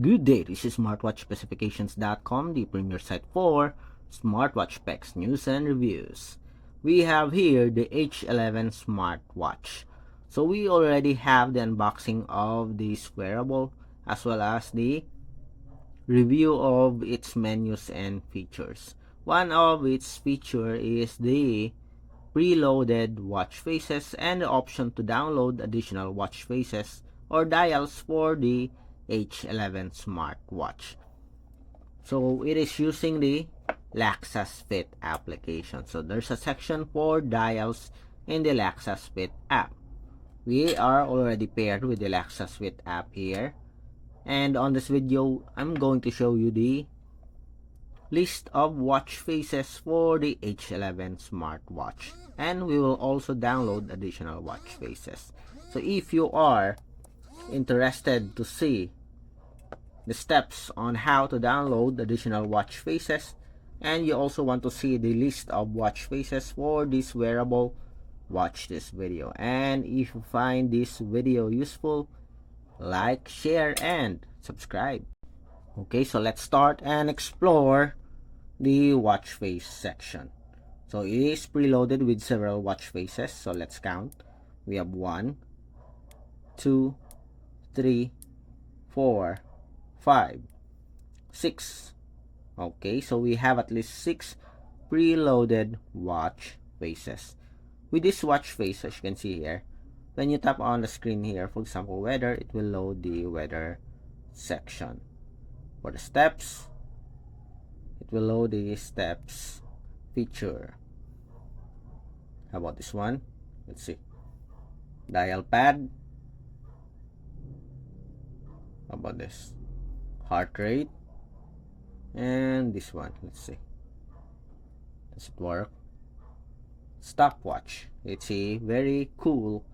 Good day, this is smartwatchspecifications.com, the premier site for smartwatch specs, news, and reviews. We have here the H11 smartwatch. So we already have the unboxing of this wearable as well as the review of its menus and features. One of its feature is the preloaded watch faces and the option to download additional watch faces or dials for the H11 smartwatch. So it is using the Laxas Fit application. So there's a section for dials in the Laxas Fit app. We are already paired with the Laxas Fit app here. And on this video, I'm going to show you the list of watch faces for the H11 smartwatch, and we will also download additional watch faces. So if you are interested to see the steps on how to download additional watch faces, and you also want to see the list of watch faces for this wearable, watch this video. And if you find this video useful, like, share, and subscribe. Okay, so let's start and explore the watch face section. So it is preloaded with several watch faces. So let's count. We have 1, 2, 3, 4, 5, 6. Okay, so we have at least 6 preloaded watch faces. With this watch face, as you can see here, when you tap on the screen here, for example, weather, it will load the weather section. For the steps, it will load the steps feature. How about this one? Let's see. Dial pad. How about this? Heart rate. And this one. Let's see. Does it work? Stopwatch. It's a very cool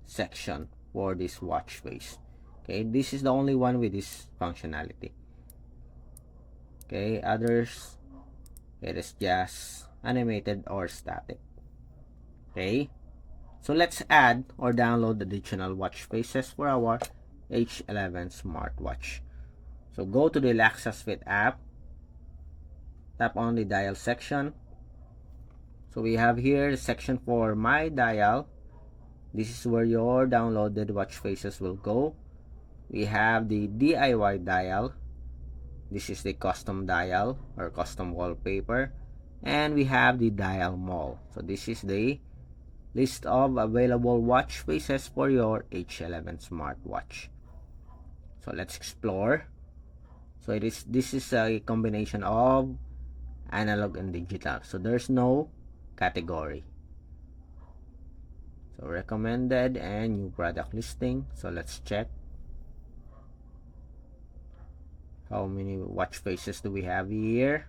section for this watch face. Okay, this is the only one with this functionality. Okay, others, it is just animated or static. Okay, so let's add or download additional watch faces for our H11 smartwatch. So go to the Laxas Fit app, tap on the dial section. So we have here the section for my dial. This is where your downloaded watch faces will go. We have the DIY dial. This is the custom dial or custom wallpaper. And we have the dial mall. So this is the list of available watch faces for your H11 smartwatch. So let's explore. So this is a combination of analog and digital. So there's no category. So recommended and new product listing. So let's check. How many watch faces do we have here?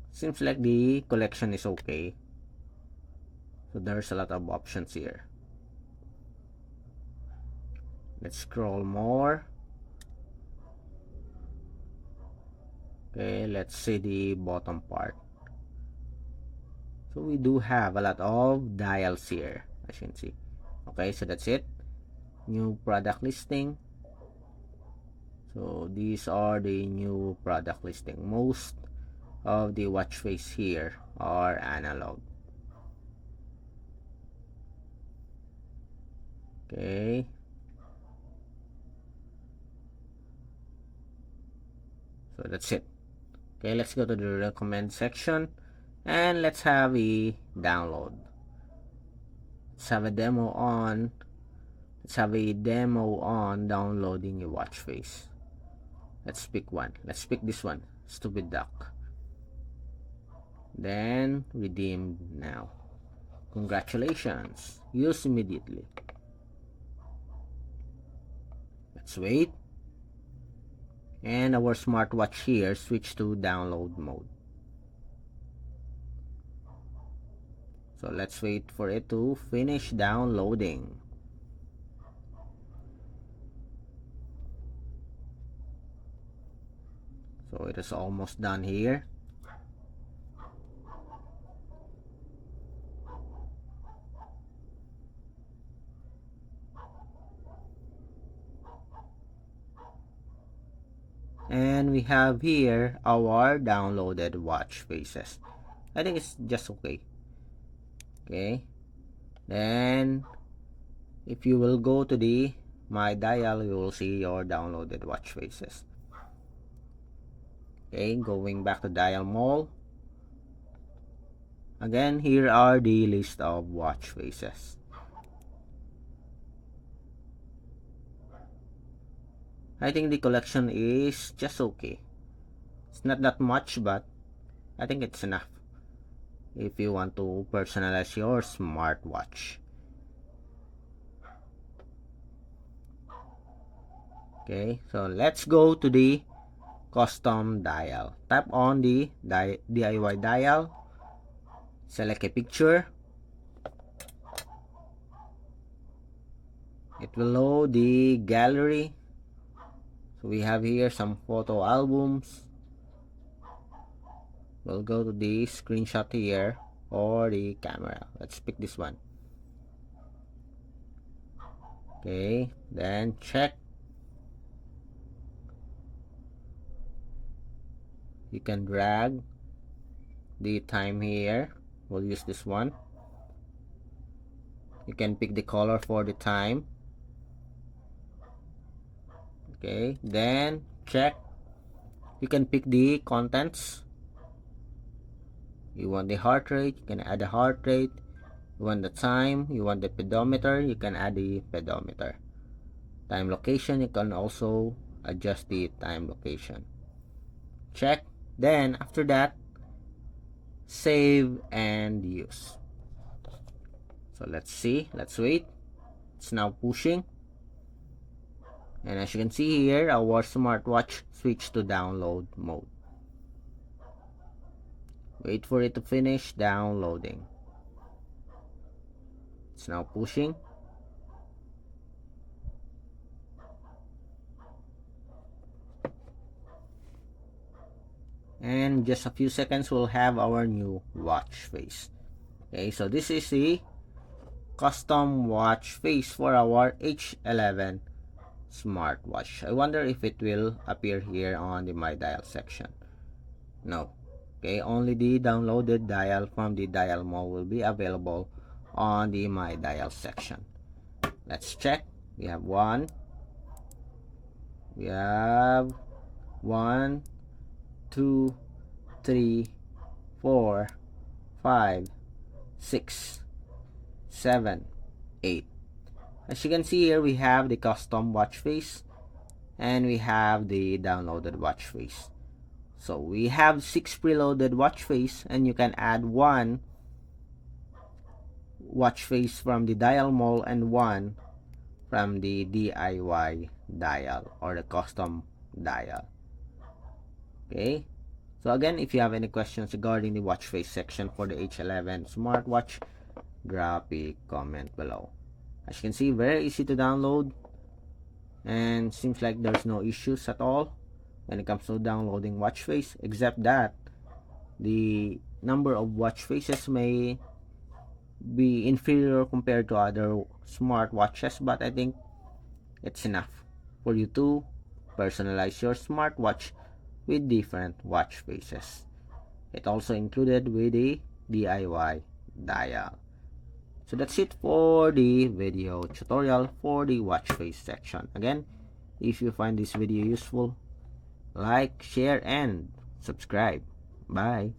Seems like the collection is okay. So there's a lot of options here. Let's scroll more. Okay, let's see the bottom part. So we do have a lot of dials here, as you can see. Okay, so that's it. New product listing. So these are the new product listing. Most of the watch face here are analog. Okay. So that's it. Okay, let's go to the recommend section and let's have a download. Let's have a demo on. Let's have a demo on downloading a watch face. Let's pick one. Let's pick this one. Stupid Duck. Then redeem now. Congratulations. Use immediately. Let's wait. And our smartwatch here switch to download mode. So let's wait for it to finish downloading. So it is almost done here. And we have here our downloaded watch faces. I think it's just okay. Okay. Then if you will go to the My Dial, you will see your downloaded watch faces. Okay, going back to Dial Mall. Again, here are the list of watch faces. I think the collection is just okay. It's not that much, but I think it's enough if you want to personalize your smartwatch. Okay, so let's go to the custom dial. Tap on the DIY dial, select a picture. It will load the gallery. So we have here some photo albums. We'll go to the screenshot here or the camera. Let's pick this one. Okay, then check. You can drag the time here. We'll use this one. You can pick the color for the time. Okay, then check. You can pick the contents. You want the heart rate, you can add the heart rate. You want the time, you want the pedometer, you can add the pedometer. Time location, you can also adjust the time location. Check. Then after that, save and use. So let's see, let's wait. It's now pushing. And as you can see here, our smartwatch switched to download mode. Wait for it to finish downloading. It's now pushing. And just a few seconds, we'll have our new watch face. Okay, so this is the custom watch face for our H11 smartwatch. I wonder if it will appear here on the My Dial section. No. Okay, only the downloaded dial from the Dial Mall will be available on the My Dial section. Let's check. We have one, 2, 3, 4, 5, 6, 7, 8. As you can see here, we have the custom watch face and we have the downloaded watch face. So we have 6 preloaded watch face, and you can add 1 watch face from the Dial Mall and 1 from the DIY dial or the custom dial. Okay, so again, if you have any questions regarding the watch face section for the H11 smartwatch, drop a comment below. As you can see, very easy to download, and seems like there's no issues at all when it comes to downloading watch face, except that the number of watch faces may be inferior compared to other smartwatches, but I think it's enough for you to personalize your smartwatch with different watch faces. It also included with the DIY dial. So that's it for the video tutorial for the watch face section. Again, if you find this video useful, like, share, and subscribe. Bye.